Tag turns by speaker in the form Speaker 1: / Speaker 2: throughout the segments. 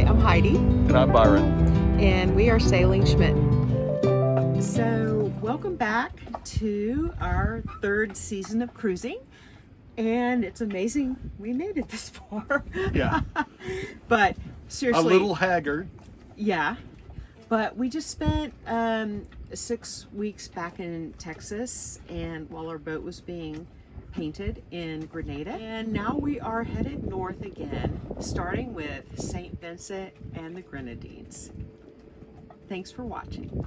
Speaker 1: I'm Heidi.
Speaker 2: And I'm Byron.
Speaker 1: And we are Sailing Schmidt. So, welcome back to our third season of cruising. And it's amazing we made it this far.
Speaker 2: Yeah.
Speaker 1: But seriously.
Speaker 2: A little haggard.
Speaker 1: Yeah. But we just spent 6 weeks back in Texas, and while our boat was being painted in Grenada, and now we are headed north again, starting with St. Vincent and the Grenadines. Thanks for watching.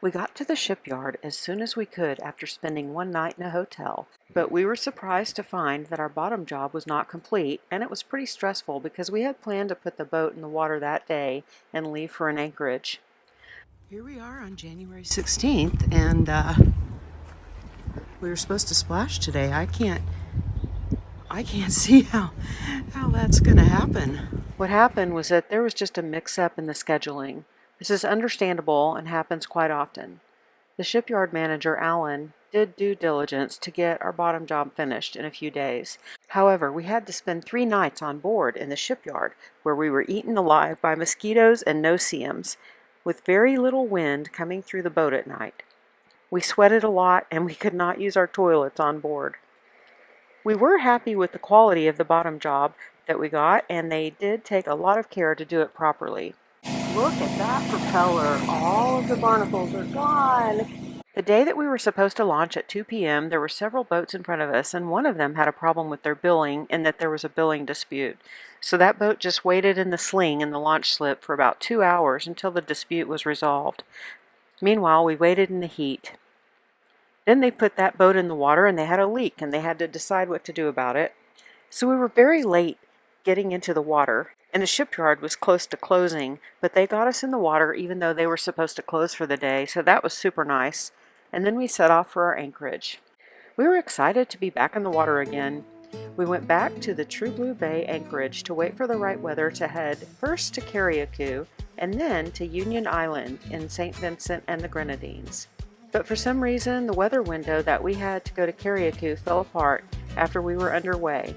Speaker 1: We got to the shipyard as soon as we could after spending one night in a hotel, but we were surprised to find that our bottom job was not complete, and it was pretty stressful because we had planned to put the boat in the water that day and leave for an anchorage. Here we are on January 16th, and we were supposed to splash today. I can't see how that's gonna happen. What happened was that there was just a mix-up in the scheduling. This is understandable and happens quite often. The shipyard manager, Alan, did due diligence to get our bottom job finished in a few days. However, we had to spend 3 nights on board in the shipyard, where we were eaten alive by mosquitoes and no-see-ums, with very little wind coming through the boat at night. We sweated a lot, and we could not use our toilets on board. We were happy with the quality of the bottom job that we got, and they did take a lot of care to do it properly. Look at that propeller. All of the barnacles are gone. The day that we were supposed to launch at 2 p.m., there were several boats in front of us, and one of them had a problem with their billing and that there was a billing dispute. So that boat just waited in the sling in the launch slip for about 2 hours until the dispute was resolved. Meanwhile, we waited in the heat. Then they put that boat in the water and they had a leak and they had to decide what to do about it. So we were very late getting into the water, and the shipyard was close to closing, but they got us in the water even though they were supposed to close for the day, so that was super nice. And then we set off for our anchorage. We were excited to be back in the water again. We went back to the Tobago Bay anchorage to wait for the right weather to head first to Carriacou and then to Union Island in St. Vincent and the Grenadines. But for some reason, the weather window that we had to go to Carriacou fell apart after we were underway.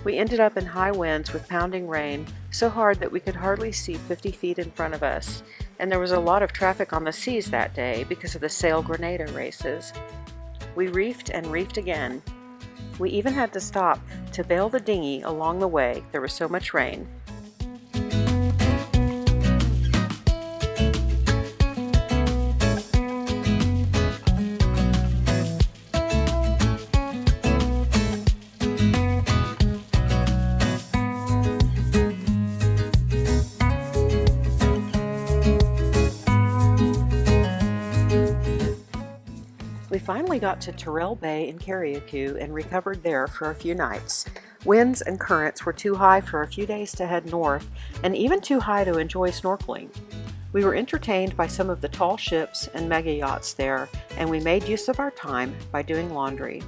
Speaker 1: We ended up in high winds with pounding rain, so hard that we could hardly see 50 feet in front of us, and there was a lot of traffic on the seas that day because of the Sail Grenada races. We reefed and reefed again. We even had to stop to bail the dinghy along the way, there was so much rain. We finally got to Tobago Bay in Carriacou and recovered there for a few nights. Winds and currents were too high for a few days to head north, and even too high to enjoy snorkeling. We were entertained by some of the tall ships and mega yachts there, and we made use of our time by doing laundry.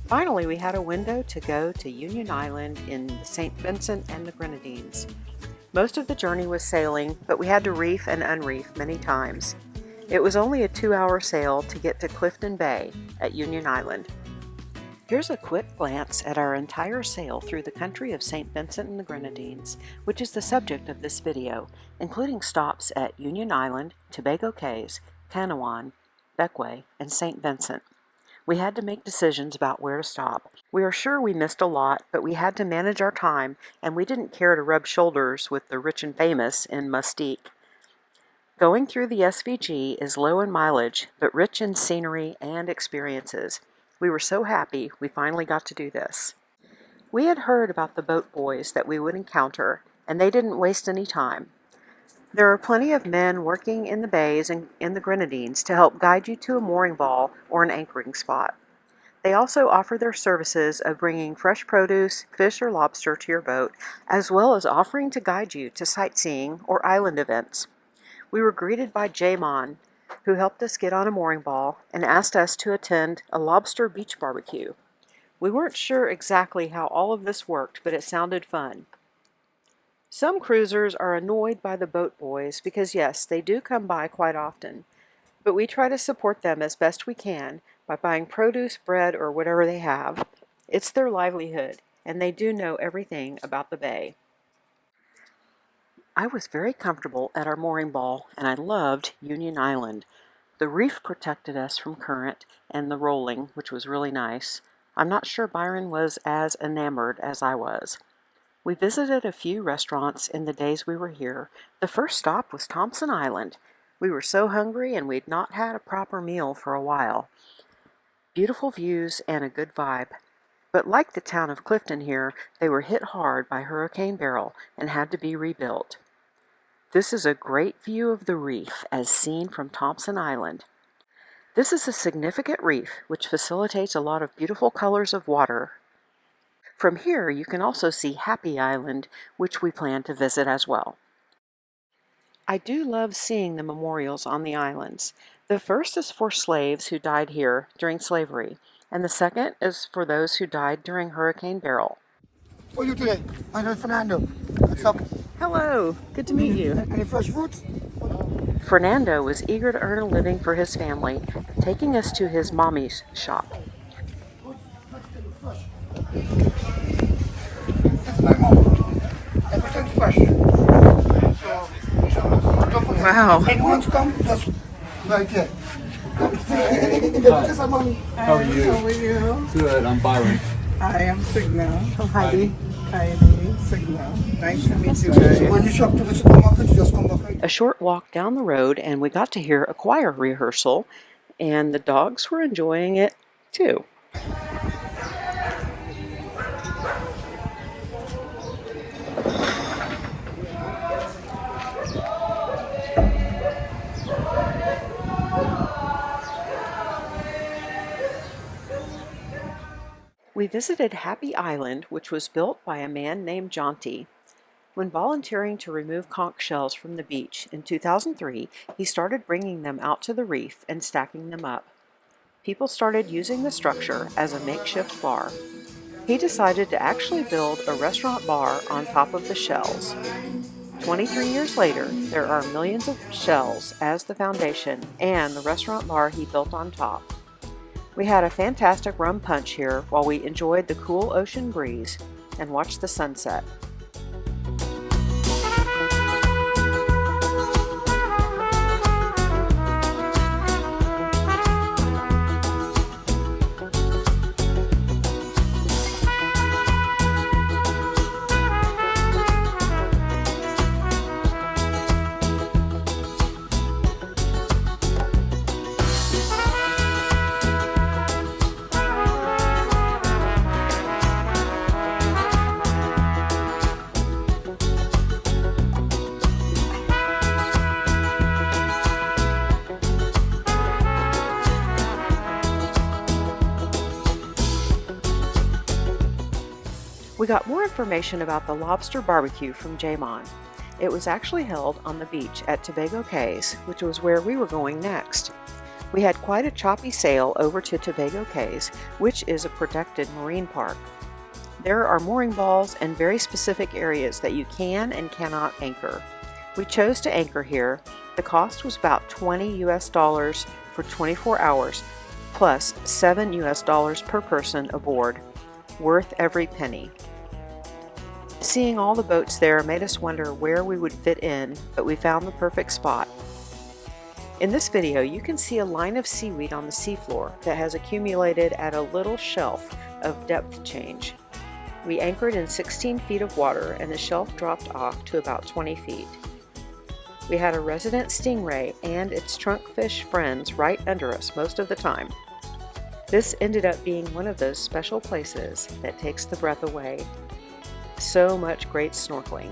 Speaker 1: Finally, we had a window to go to Union Island in St. Vincent and the Grenadines. Most of the journey was sailing, but we had to reef and unreef many times. It was only a 2-hour sail to get to Clifton Bay at Union Island. Here's a quick glance at our entire sail through the country of St. Vincent and the Grenadines, which is the subject of this video, including stops at Union Island, Tobago Cays, Canouan, Bequia, and St. Vincent. We had to make decisions about where to stop. We are sure we missed a lot, but we had to manage our time, and we didn't care to rub shoulders with the rich and famous in Mustique. Going through the SVG is low in mileage, but rich in scenery and experiences. We were so happy we finally got to do this. We had heard about the boat boys that we would encounter, and they didn't waste any time. There are plenty of men working in the bays and in the Grenadines to help guide you to a mooring ball or an anchoring spot. They also offer their services of bringing fresh produce, fish or lobster to your boat, as well as offering to guide you to sightseeing or island events. We were greeted by Jamon, who helped us get on a mooring ball and asked us to attend a lobster beach barbecue. We weren't sure exactly how all of this worked, but it sounded fun. Some cruisers are annoyed by the boat boys because, yes, they do come by quite often, but we try to support them as best we can by buying produce, bread, or whatever they have. It's their livelihood, and they do know everything about the bay. I was very comfortable at our mooring ball, and I loved Union Island. The reef protected us from current and the rolling, which was really nice. I'm not sure Byron was as enamored as I was. We visited a few restaurants in the days we were here. The first stop was Thompson Island. We were so hungry and we'd not had a proper meal for a while. Beautiful views and a good vibe. But like the town of Clifton here, they were hit hard by Hurricane Beryl and had to be rebuilt. This is a great view of the reef as seen from Thompson Island. This is a significant reef which facilitates a lot of beautiful colors of water. From here you can also see Happy Island, which we plan to visit as well. I do love seeing the memorials on the islands. The first is for slaves who died here during slavery, and the second is for those who died during Hurricane Beryl.
Speaker 2: For you today, my name is Fernando. What's up?
Speaker 1: Hello, good to meet you.
Speaker 2: Any fresh fruits?
Speaker 1: Fernando was eager to earn a living for his family, taking us to his mommy's shop.
Speaker 2: That's my mom. Everything's fresh. So,
Speaker 1: Wow.
Speaker 2: anyone to come, just right there. Just a mommy.
Speaker 3: How are you?
Speaker 4: How are you?
Speaker 3: Good, I'm Byron.
Speaker 4: I am Signal.
Speaker 1: Oh, Heidi.
Speaker 4: Heidi, Signal. Nice to meet you guys.
Speaker 2: When you shop to the supermarket, you just come back right.
Speaker 1: A short walk down the road and we got to hear a choir rehearsal, and the dogs were enjoying it too. We visited Happy Island, which was built by a man named Jaunty. When volunteering to remove conch shells from the beach in 2003, he started bringing them out to the reef and stacking them up. People started using the structure as a makeshift bar. He decided to actually build a restaurant bar on top of the shells. 23 years later, there are millions of shells as the foundation and the restaurant bar he built on top. We had a fantastic rum punch here while we enjoyed the cool ocean breeze and watched the sunset. We got more information about the lobster barbecue from Jamon. It was actually held on the beach at Tobago Cays, which was where we were going next. We had quite a choppy sail over to Tobago Cays, which is a protected marine park. There are mooring balls and very specific areas that you can and cannot anchor. We chose to anchor here. The cost was about $20 US for 24 hours, plus $7 US per person aboard. Worth every penny. Seeing all the boats there made us wonder where we would fit in, but we found the perfect spot. In this video, you can see a line of seaweed on the seafloor that has accumulated at a little shelf of depth change. We anchored in 16 feet of water and the shelf dropped off to about 20 feet. We had a resident stingray and its trunkfish friends right under us most of the time. This ended up being one of those special places that takes the breath away. So much great snorkeling.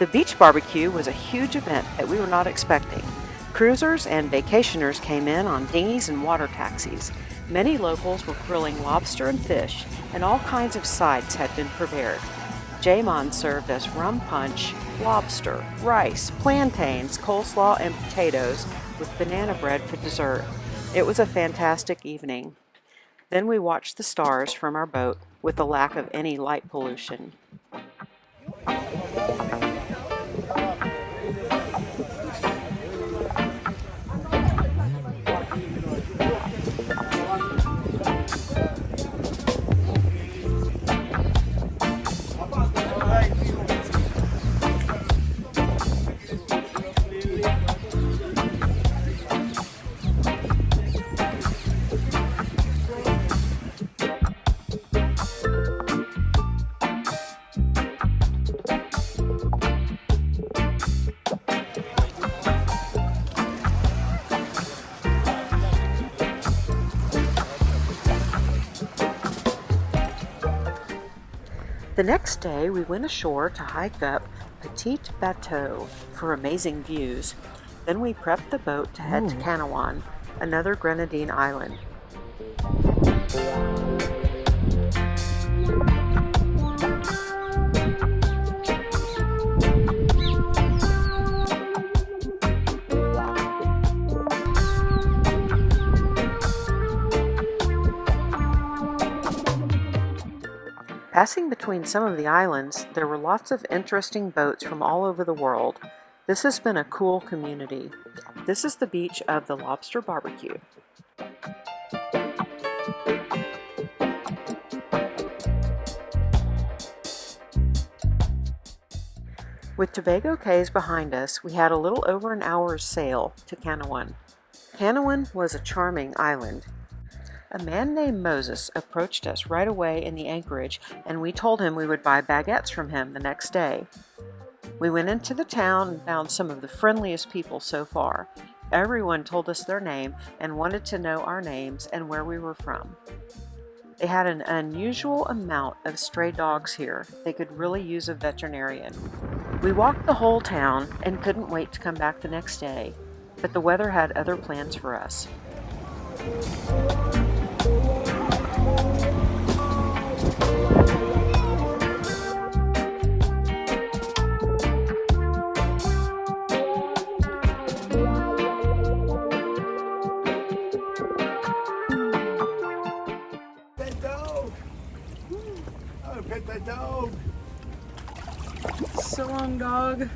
Speaker 1: The beach barbecue was a huge event that we were not expecting. Cruisers and vacationers came in on dinghies and water taxis. Many locals were grilling lobster and fish, and all kinds of sides had been prepared. Jamon served us rum punch, lobster, rice, plantains, coleslaw, and potatoes with banana bread for dessert. It was a fantastic evening. Then we watched the stars from our boat with the lack of any light pollution. The next day, we went ashore to hike up Petit Bateau for amazing views. Then we prepped the boat to head to Canouan, another Grenadine island. Passing between some of the islands, there were lots of interesting boats from all over the world. This has been a cool community. This is the beach of the Lobster Barbecue. With Tobago Cays behind us, we had a little over an hour's sail to Canouan. Canouan was a charming island. A man named Moses approached us right away in the anchorage, and we told him we would buy baguettes from him the next day. We went into the town and found some of the friendliest people so far. Everyone told us their name and wanted to know our names and where we were from. They had an unusual amount of stray dogs here. They could really use a veterinarian. We walked the whole town and couldn't wait to come back the next day, but the weather had other plans for us.
Speaker 2: Pet that dog.
Speaker 4: So long, dog.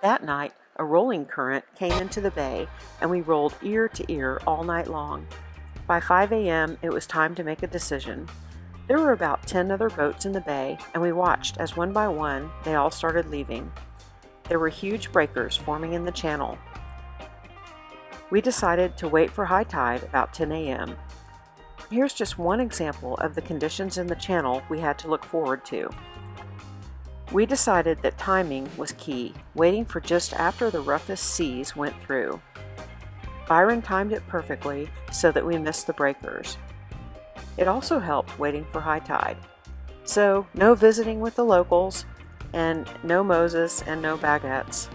Speaker 1: That night, a rolling current came into the bay, and we rolled ear to ear all night long. By 5 a.m., it was time to make a decision. There were about 10 other boats in the bay, and we watched as one by one they all started leaving. There were huge breakers forming in the channel. We decided to wait for high tide about 10 a.m. Here's just one example of the conditions in the channel we had to look forward to. We decided that timing was key, waiting for just after the roughest seas went through. Byron timed it perfectly so that we missed the breakers. It also helped waiting for high tide. So, no visiting with the locals, and no Moses and no baguettes.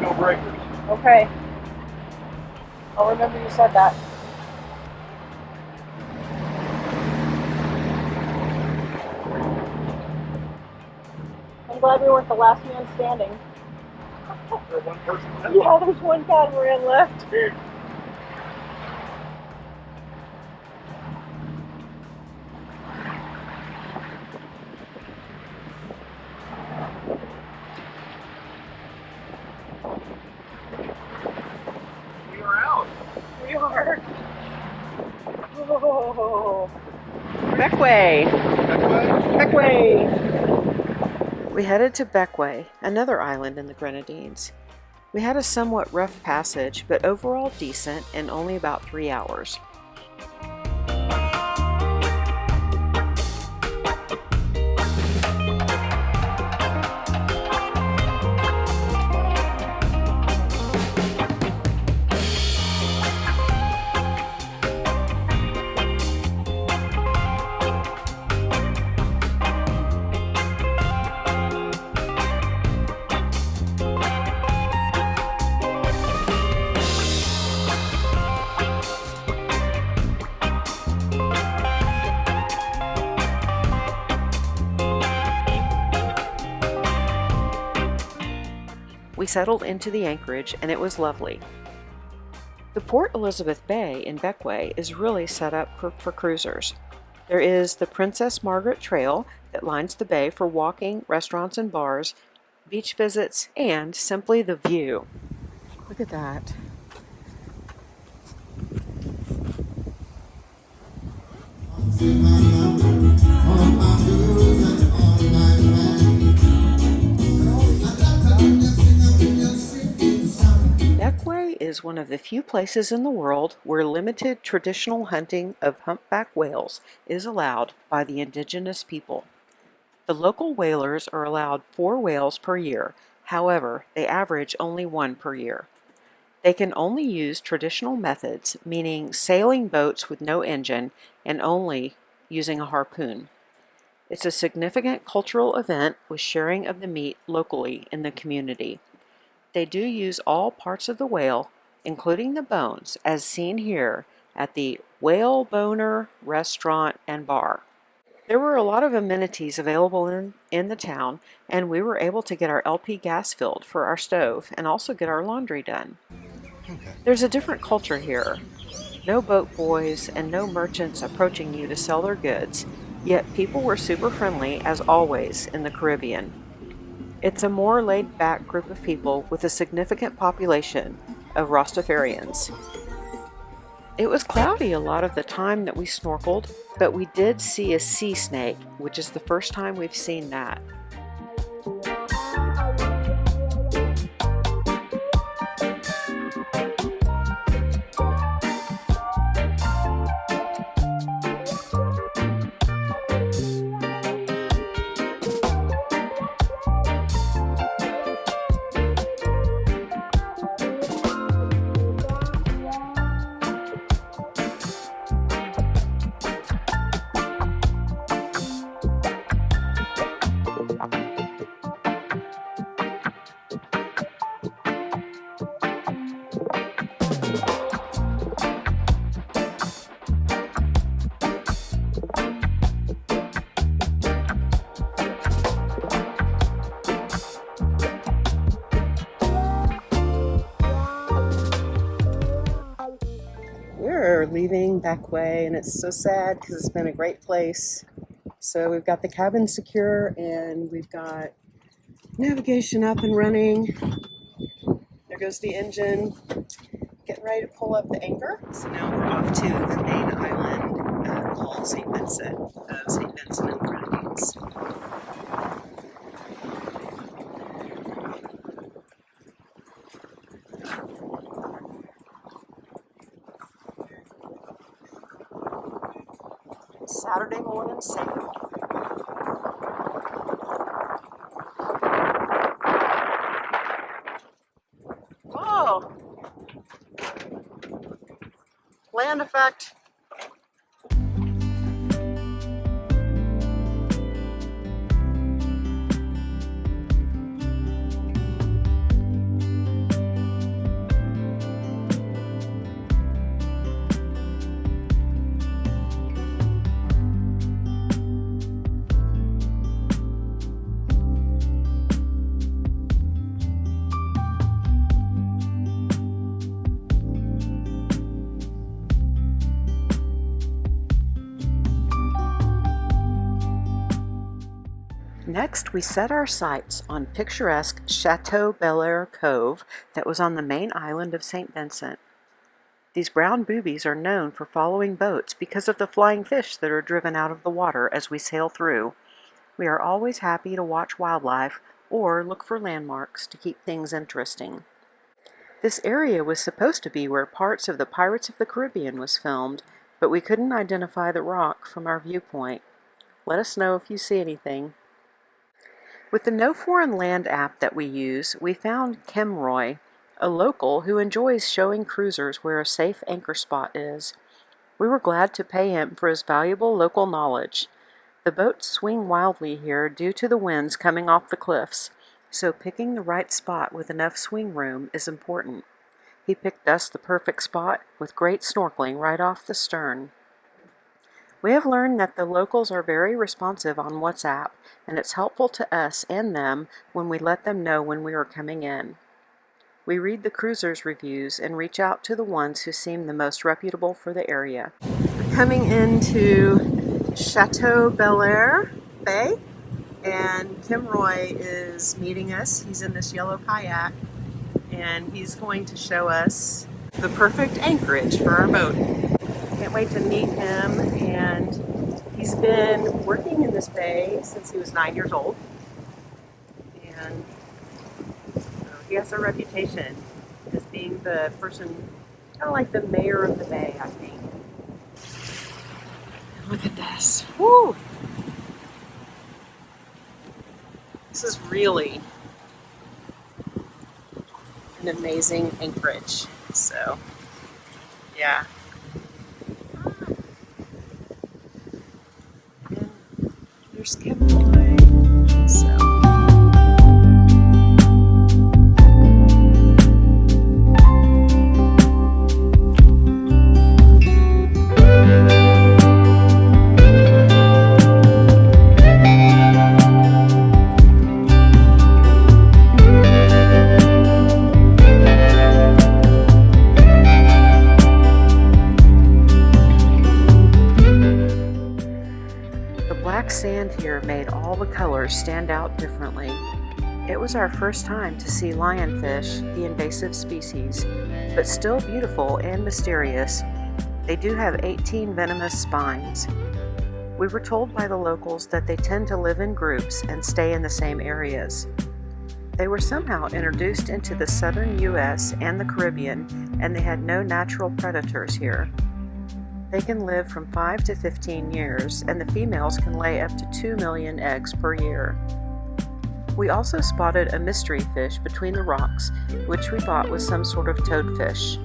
Speaker 2: No breakers.
Speaker 1: Okay. I'll remember you said that. I'm glad we weren't the last man standing.
Speaker 2: There's one person left.
Speaker 1: Yeah, there's one catamaran left.
Speaker 2: We were out.
Speaker 1: Bequia! Bequia! We headed to Bequia, another island in the Grenadines. We had a somewhat rough passage, but overall decent in only about 3 hours. We settled into the anchorage and it was lovely. The Port Elizabeth Bay in Bequia is really set up for cruisers. There is the Princess Margaret Trail that lines the bay for walking, restaurants and bars, beach visits, and simply the view. Look at that. Bequia is one of the few places in the world where limited traditional hunting of humpback whales is allowed by the indigenous people. The local whalers are allowed 4 whales per year, however, they average only 1 per year. They can only use traditional methods, meaning sailing boats with no engine and only using a harpoon. It's a significant cultural event with sharing of the meat locally in the community. They do use all parts of the whale, including the bones, as seen here at the Whale Boner Restaurant and Bar. There were a lot of amenities available in the town, and we were able to get our LP gas filled for our stove and also get our laundry done. There's a different culture here. No boat boys and no merchants approaching you to sell their goods, yet people were super friendly as always in the Caribbean. It's a more laid-back group of people with a significant population of Rastafarians. It was cloudy a lot of the time that we snorkeled, but we did see a sea snake, which is the first time we've seen that. We're leaving Bequia, and it's so sad because it's been a great place. So we've got the cabin secure, and we've got navigation up and running. There goes the engine. Getting ready to pull up the anchor. So now we're off to the main island called St. Vincent and the Grenadines. Saturday morning sail. Whoa! Land effect. Next, we set our sights on picturesque Chateaubelair Cove that was on the main island of St. Vincent. These brown boobies are known for following boats because of the flying fish that are driven out of the water as we sail through. We are always happy to watch wildlife or look for landmarks to keep things interesting. This area was supposed to be where parts of the Pirates of the Caribbean was filmed, but we couldn't identify the rock from our viewpoint. Let us know if you see anything. With the No Foreign Land app that we use, we found Kemroy, a local who enjoys showing cruisers where a safe anchor spot is. We were glad to pay him for his valuable local knowledge. The boats swing wildly here due to the winds coming off the cliffs, so picking the right spot with enough swing room is important. He picked us the perfect spot with great snorkeling right off the stern. We have learned that the locals are very responsive on WhatsApp, and it's helpful to us and them when we let them know when we are coming in. We read the cruisers' reviews and reach out to the ones who seem the most reputable for the area. We're coming into Chateaubelair Bay, and Kim Roy is meeting us. He's in this yellow kayak, and he's going to show us the perfect anchorage for our boat. Can't wait to meet him, and he's been working in this bay since he was 9 years old, and he has a reputation as being the person, kind of like the mayor of the bay, I think. Look at this. Woo! This is really an amazing anchorage. So, yeah. And there's Canouan. So. Sand here made all the colors stand out differently. It was our first time to see lionfish, the invasive species, but still beautiful and mysterious. They do have 18 venomous spines. We were told by the locals that they tend to live in groups and stay in the same areas. They were somehow introduced into the southern U.S. and the Caribbean, and they had no natural predators here. They can live from 5 to 15 years, and the females can lay up to 2 million eggs per year. We also spotted a mystery fish between the rocks, which we thought was some sort of toadfish.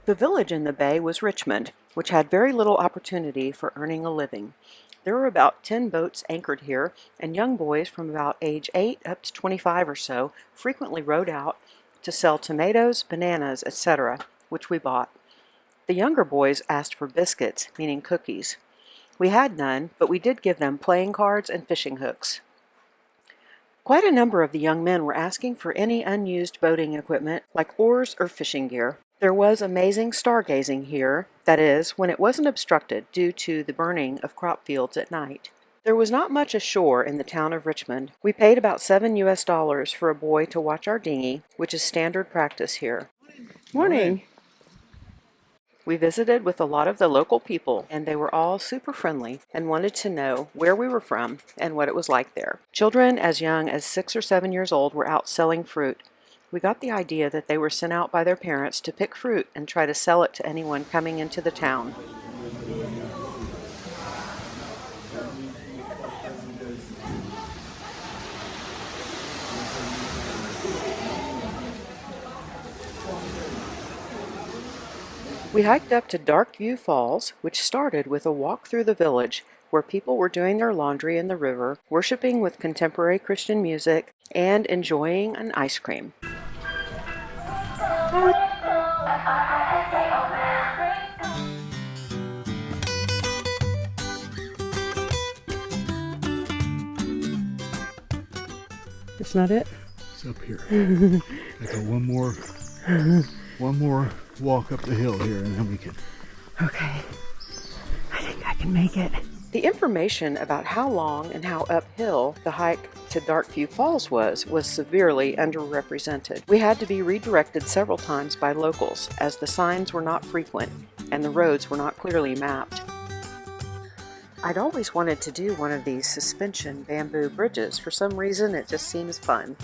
Speaker 1: The village in the bay was Richmond, which had very little opportunity for earning a living. There were about 10 boats anchored here, and young boys from about age 8 up to 25 or so frequently rowed out to sell tomatoes, bananas, etc., which we bought. The younger boys asked for biscuits, meaning cookies. We had none, but we did give them playing cards and fishing hooks. Quite a number of the young men were asking for any unused boating equipment, like oars or fishing gear. There was amazing stargazing here, that is, when it wasn't obstructed due to the burning of crop fields at night. There was not much ashore in the town of Richmond. We paid about $7 US for a boy to watch our dinghy, which is standard practice here. Morning! We visited with a lot of the local people, and they were all super friendly and wanted to know where we were from and what it was like there. Children as young as 6 or 7 years old were out selling fruit. We got the idea that they were sent out by their parents to pick fruit and try to sell it to anyone coming into the town. We hiked up to Darkview Falls, which started with a walk through the village where people were doing their laundry in the river, worshiping with contemporary Christian music, and enjoying an ice cream. It's not it?
Speaker 3: It's up here. I got one more walk up the hill here, and then we can.
Speaker 1: Okay, I think I can make it. The information about how long and how uphill the hike to Darkview Falls was severely underrepresented. We had to be redirected several times by locals, as the signs were not frequent and the roads were not clearly mapped. I'd always wanted to do one of these suspension bamboo bridges. For some reason, it just seems fun.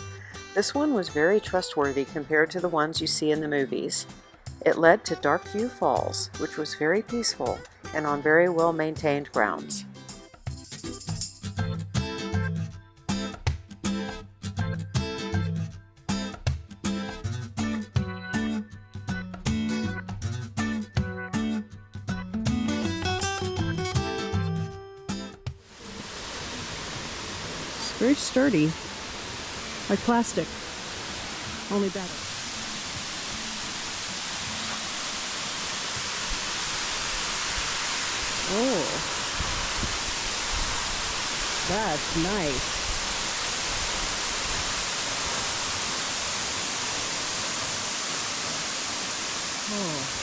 Speaker 1: This one was very trustworthy compared to the ones you see in the movies. It led to Darkview Falls, which was very peaceful and on very well-maintained grounds. It's very sturdy, like plastic, only better. Oh, that's nice. Oh.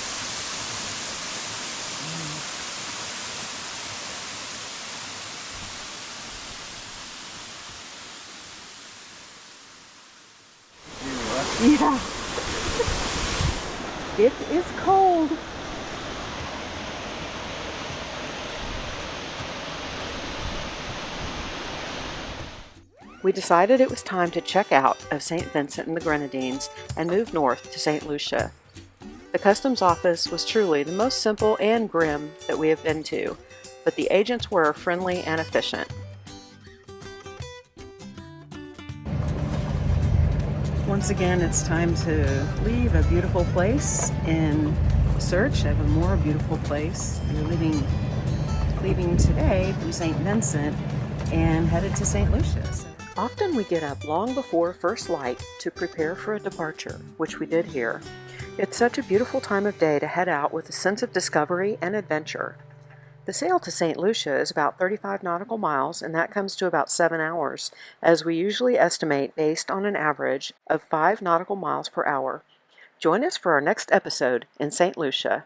Speaker 1: Yeah. It is cold. We decided it was time to check out of St. Vincent and the Grenadines and move north to St. Lucia. The customs office was truly the most simple and grim that we have been to, but the agents were friendly and efficient. Once again, it's time to leave a beautiful place in search of a more beautiful place. We're leaving today from St. Vincent and headed to St. Lucia. Often we get up long before first light to prepare for a departure, which we did here. It's such a beautiful time of day to head out with a sense of discovery and adventure. The sail to St. Lucia is about 35 nautical miles, and that comes to about 7 hours, as we usually estimate based on an average of 5 nautical miles per hour. Join us for our next episode in St. Lucia.